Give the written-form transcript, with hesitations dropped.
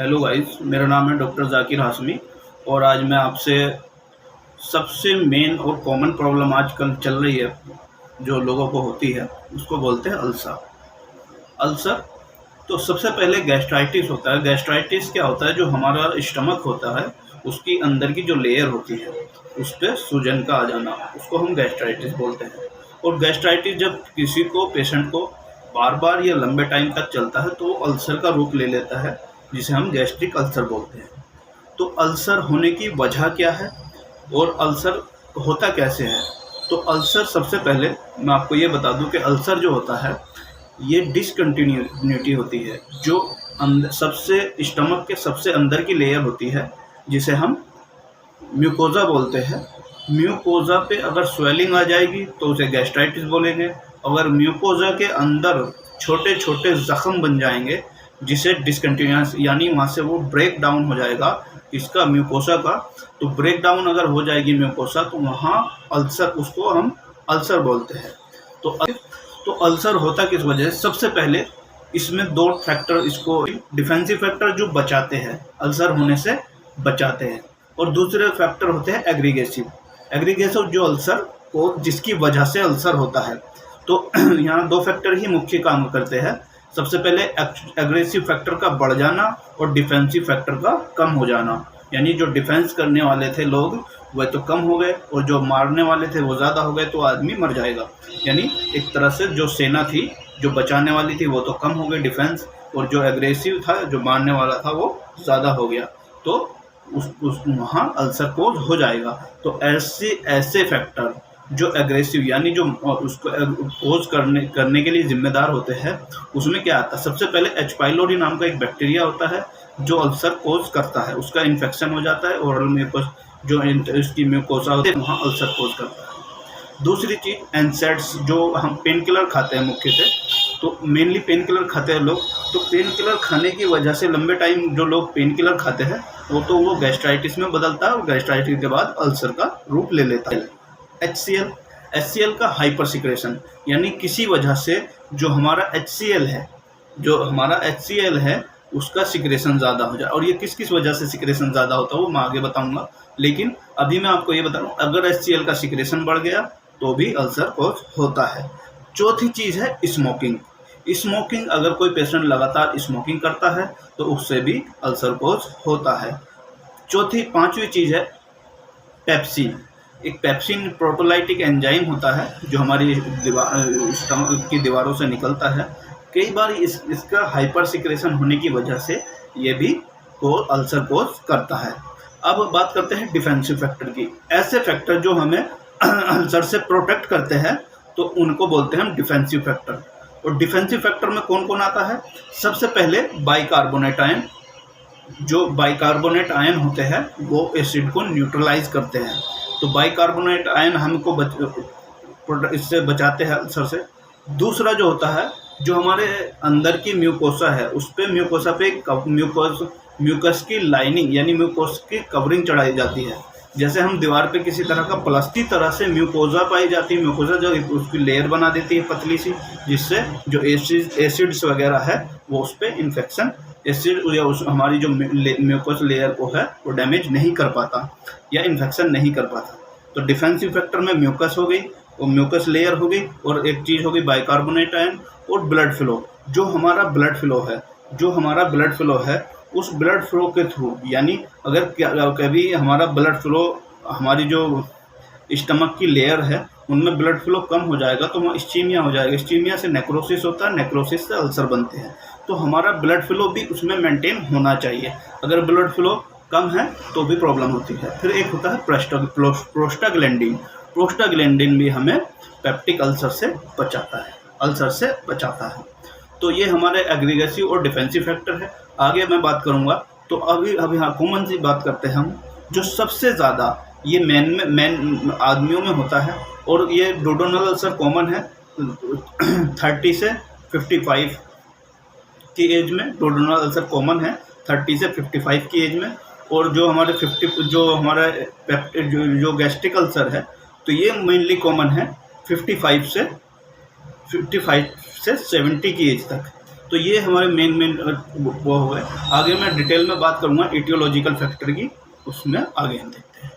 Hello guys, मेरा नाम है डॉक्टर जाकिर हाशमी। और आज मैं आपसे सबसे मेन और कॉमन प्रॉब्लम आजकल चल रही है जो लोगों को होती है उसको बोलते हैं अल्सर। अल्सर तो सबसे पहले गैस्ट्राइटिस होता है। गैस्ट्राइटिस क्या होता है? जो हमारा स्टमक होता है उसकी अंदर की जो लेयर होती है उस पर सूजन का आ जाना, उसको हम गैस्ट्राइटिस बोलते हैं। और गैस्ट्राइटिस जब किसी को पेशेंट को बार बार या लंबे टाइम तक चलता है तो वो अल्सर का रूप ले लेता है, जिसे हम गैस्ट्रिक अल्सर बोलते हैं। तो अल्सर होने की वजह क्या है और अल्सर होता कैसे है? तो अल्सर सबसे पहले मैं आपको ये बता दूं कि अल्सर जो होता है ये डिसकंटिन्यूटी होती है, जो सबसे स्टमक के सबसे अंदर की लेयर होती है जिसे हम म्यूकोजा बोलते हैं। म्यूकोजा पे अगर स्वेलिंग आ जाएगी तो उसे गैस्ट्राइटिस बोलेंगे। अगर म्यूकोजा के अंदर छोटे छोटे जख्म बन जाएंगे जिसे डिसकंटिन्यूस, यानी वहाँ से वो ब्रेक डाउन हो जाएगा इसका म्यूकोसा का, तो ब्रेक डाउन अगर हो जाएगी म्यूकोसा तो वहाँ अल्सर, उसको हम अल्सर बोलते हैं। तो अल्सर होता किस वजह से? सबसे पहले इसमें दो फैक्टर, इसको डिफेंसिव फैक्टर जो बचाते हैं, अल्सर होने से बचाते हैं, और दूसरे फैक्टर होते हैं एग्रीगेसिव। एग्रीगेसिव जो अल्सर को, जिसकी वजह से अल्सर होता है। तो यहाँ दो फैक्टर ही मुख्य काम करते हैं। सबसे पहले एग्रेसिव फैक्टर का बढ़ जाना और डिफेंसिव फैक्टर का कम हो जाना, यानी जो डिफेंस करने वाले थे लोग वह तो कम हो गए और जो मारने वाले थे वो ज़्यादा हो गए, तो आदमी मर जाएगा। यानी एक तरह से जो सेना थी जो बचाने वाली थी वो तो कम हो गई डिफेंस, और जो एग्रेसिव था जो मारने वाला था वो ज़्यादा हो गया, तो उस वहाँ अल्सर कोज हो जाएगा। तो ऐसे फैक्टर जो एग्रेसिव, यानी जो उसको कोज करने के लिए जिम्मेदार होते हैं, उसमें क्या आता है? सबसे पहले एच पाइलोरी नाम का एक बैक्टीरिया होता है जो अल्सर कोज करता है, उसका इन्फेक्शन हो जाता है ओरल म्यूकोस, जो इसकी म्यूकोसा होती है वहाँ अल्सर कोज करता है। दूसरी चीज़ एनसेड्स, जो हम पेन किलर खाते हैं मुख्य से, तो मेनली पेन किलर खाते हैं लोग, तो पेन किलर खाने की वजह से लंबे टाइम जो लोग पेन किलर खाते हैं वो गैस्ट्राइटिस में बदलता है और गैस्ट्राइटिस के बाद अल्सर का रूप ले लेता है। HCl का हाइपर सिक्रेशन, यानी किसी वजह से जो हमारा HCl है उसका सिक्रेशन ज़्यादा हो जाए। और ये किस किस वजह से सिक्रेशन ज़्यादा होता है वो मैं आगे बताऊंगा, लेकिन अभी मैं आपको ये बता रहा हूँ, अगर HCl का सिक्रेशन बढ़ गया तो भी अल्सर कोज होता है। चौथी चीज़ है स्मोकिंग। स्मोकिंग, अगर कोई पेशेंट लगातार स्मोकिंग करता है तो उससे भी अल्सर कोज होता है। पांचवी चीज़ है पेप्सिन। एक पेप्सिन प्रोटोलाइटिक एंजाइम होता है जो हमारी स्टमक की दीवारों से निकलता है। कई बार इसका हाइपर सिक्रेशन होने की वजह से ये भी अल्सर कोज करता है। अब बात करते हैं डिफेंसिव फैक्टर की। ऐसे फैक्टर जो हमें अल्सर से प्रोटेक्ट करते हैं तो उनको बोलते हैं हम डिफेंसिव फैक्टर। और डिफेंसिव फैक्टर में कौन कौन आता है? सबसे पहले बाइकार्बोनेट आयन। जो बाइकार्बोनेट आयन होते हैं वो एसिड को न्यूट्रलाइज करते हैं, तो बाइकार्बोनेट आयन हमको इससे बचाते हैं अल्सर से। दूसरा जो होता है, जो हमारे अंदर की म्यूकोसा है उस पर म्यूकोसा पे म्यूकस की लाइनिंग, यानी म्यूकोस की कवरिंग चढ़ाई जाती है। जैसे हम दीवार पे किसी तरह का प्लास्टिक तरह से म्यूकोजा पाई जाती है, म्यूकोजा जो उसकी लेयर बना देती है पतली सी, जिससे जो एसिड्स वगैरह है वो उस पर इन्फेक्शन, एसिड या हमारी जो म्यूकोस लेयर को है वो डैमेज नहीं कर पाता या इन्फेक्शन नहीं कर पाता। तो डिफेंसिव फैक्टर में म्यूकस हो गई और म्यूकस लेयर हो गई, और एक चीज़ हो गई बाइकार्बोनेट आयन। और ब्लड फ्लो, जो हमारा ब्लड फ्लो है उस ब्लड फ्लो के थ्रू, यानी अगर कभी हमारा ब्लड फ्लो, हमारी जो स्टमक की लेयर है उनमें ब्लड फ्लो कम हो जाएगा तो वहाँ स्टीमिया हो जाएगा। स्टीमिया से नेक्रोसिस होता है, नेक्रोसिस से अल्सर बनते हैं। तो हमारा ब्लड फ्लो भी उसमें मेंटेन होना चाहिए। अगर ब्लड फ्लो कम है तो भी प्रॉब्लम होती है। फिर एक होता है प्रोस्टाग्लैंडिन। प्रोस्टाग्लैंडिन भी हमें पेप्टिक अल्सर से बचाता है। तो ये हमारे एग्रीगेसिव और डिफेंसिव फैक्टर है। आगे मैं बात करूंगा, तो अभी हाँ कॉमन सी बात करते हैं हम, जो सबसे ज़्यादा ये मैन आदमियों में होता है, और ये डोडोनल अल्सर कॉमन है 30 से 55 की एज में। डोडोनल अल्सर कॉमन है 30 से 55 की एज में। और जो हमारे जो गैस्ट्रिक अल्सर है तो ये मेनली कॉमन है 55 से 70 की एज तक। तो ये हमारे मेन मेन वो हो गए। आगे मैं डिटेल में बात करूँगा एटियोलॉजिकल फैक्टर की, उसमें आगे हम देखते हैं।